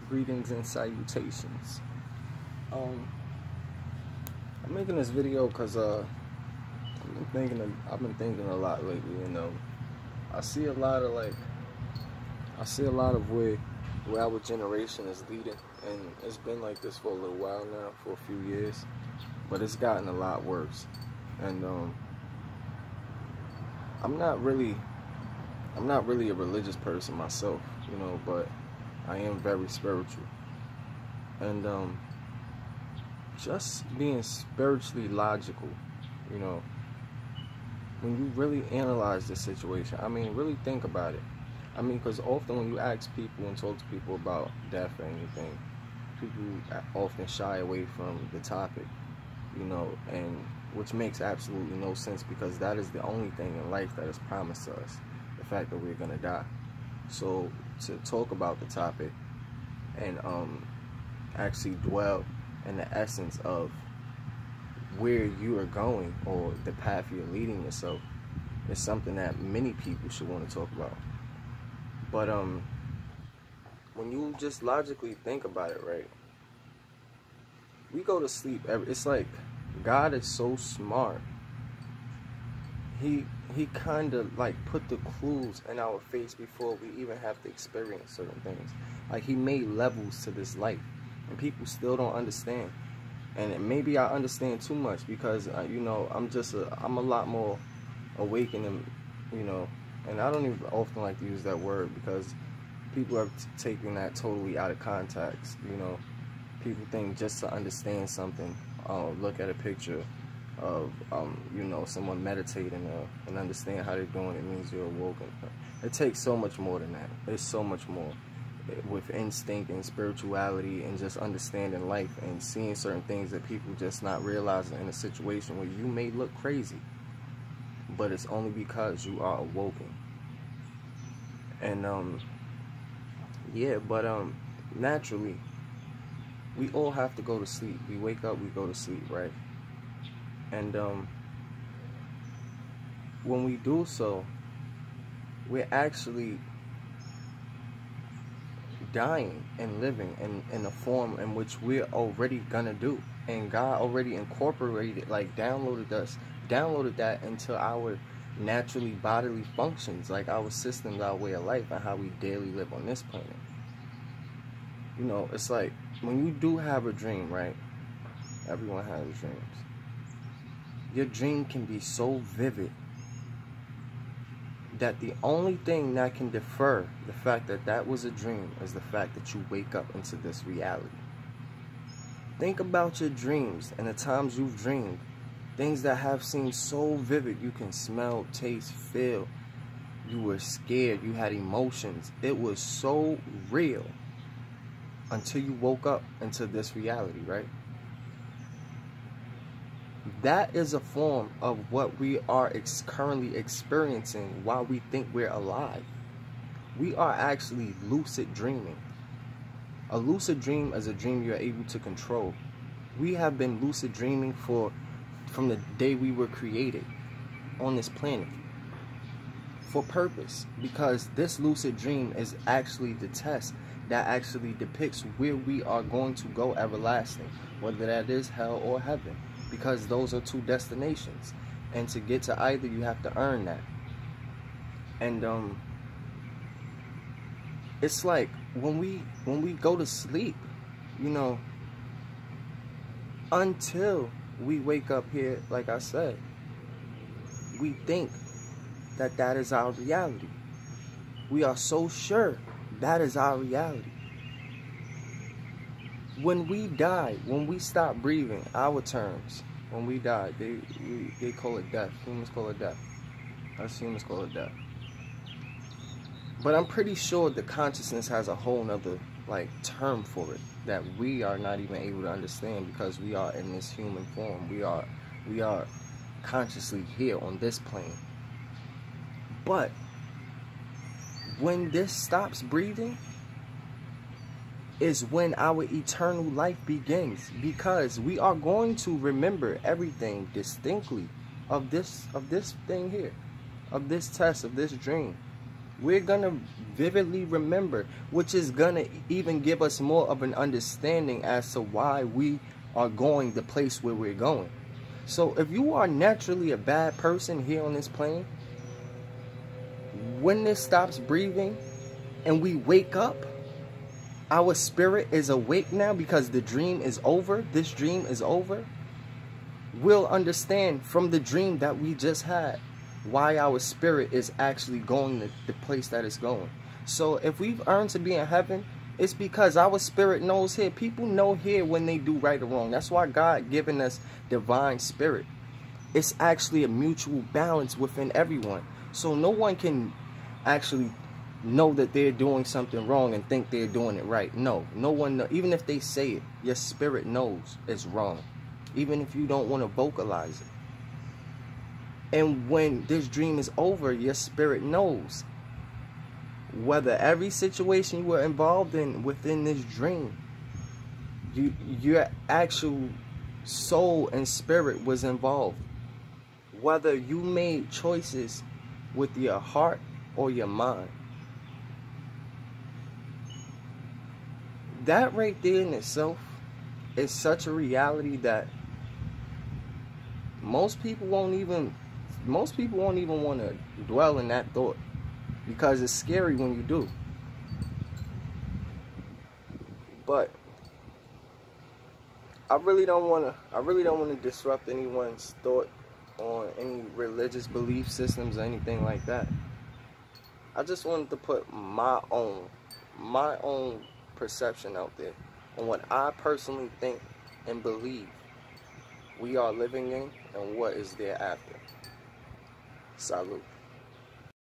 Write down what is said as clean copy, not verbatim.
Greetings and salutations. I'm making this video because I've been thinking a lot lately, and I see a lot of where our generation is leading, and it's been like this for a little while now, for a few years, but it's gotten a lot worse. And I'm not really a religious person myself, but I am very spiritual. And just being spiritually logical, when you really analyze the situation, really think about it. Because often when you ask people and talk to people about death or anything, people often shy away from the topic, and which makes absolutely no sense, because that is the only thing in life that is promised to us, the fact that we're gonna die. So to talk about the topic and actually dwell in the essence of where you are going, or the path you're leading yourself, is something that many people should want to talk about. But when you just logically think about it, right, we go to sleep it's like God is so smart. He kind of like put the clues in our face before we even have to experience certain things. Like, he made levels to this life, and people still don't understand. And maybe I understand too much, because I'm a lot more awakened, and I don't even often like to use that word, because people are taking that totally out of context. People think just to understand something, look at a picture of someone meditating and understand how they're doing, it means you're awoken. It takes so much more than that. There's so much more with instinct and spirituality, and just understanding life and seeing certain things that people just not realizing in a situation where you may look crazy, but it's only because you are awoken. And naturally we all have to go to sleep. We wake up, we go to sleep, right? And when we do so, we're actually dying and living in a form in which we're already gonna do, and God already incorporated, like downloaded that into our naturally bodily functions, like our systems, our way of life, and how we daily live on this planet. It's like when you do have a dream, right? Everyone has dreams. Your dream can be so vivid that the only thing that can defer the fact that that was a dream is the fact that you wake up into this reality. Think about your dreams and the times you've dreamed, things that have seemed so vivid. You can smell, taste, feel. You were scared, you had emotions. It was so real until you woke up into this reality, right? That is a form of what we are currently experiencing while we think we're alive. We are actually lucid dreaming. A lucid dream is a dream you're able to control. We have been lucid dreaming from the day we were created on this planet, for purpose, because this lucid dream is actually the test that actually depicts where we are going to go everlasting, whether that is hell or heaven, because those are two destinations, and to get to either, you have to earn that. And it's like when we go to sleep, until we wake up here, like I said, we think that that is our reality. We are so sure that is our reality. When we die, when we stop breathing, our terms, when we die, they call it death. Humans call it death. Us humans call it death. But I'm pretty sure the consciousness has a whole nother term for it that we are not even able to understand, because we are in this human form. We are consciously here on this plane. But when this stops breathing is when our eternal life begins, because we are going to remember everything distinctly of this thing here, of this test, of this dream. We're gonna vividly remember, which is gonna even give us more of an understanding as to why we are going the place where we're going. So if you are naturally a bad person here on this plane, when this stops breathing and we wake up, our spirit is awake now because the dream is over. This dream is over. We'll understand from the dream that we just had why our spirit is actually going the place that it's going. So if we've earned to be in heaven, it's because our spirit knows here. People know here when they do right or wrong. That's why God given us divine spirit. It's actually a mutual balance within everyone. So no one can actually know that they're doing something wrong and think they're doing it right. No, no one knows. Even if they say it, your spirit knows it's wrong, even if you don't want to vocalize it. And when this dream is over, your spirit knows whether every situation you were involved in within this dream, your actual soul and spirit was involved. Whether you made choices with your heart or your mind. That right there in itself is such a reality that most people won't even want to dwell in that thought, because it's scary when you do. But I really don't want to disrupt anyone's thought on any religious belief systems or anything like that. I just wanted to put my own perception out there on what I personally think and believe we are living in and what is thereafter. Salute.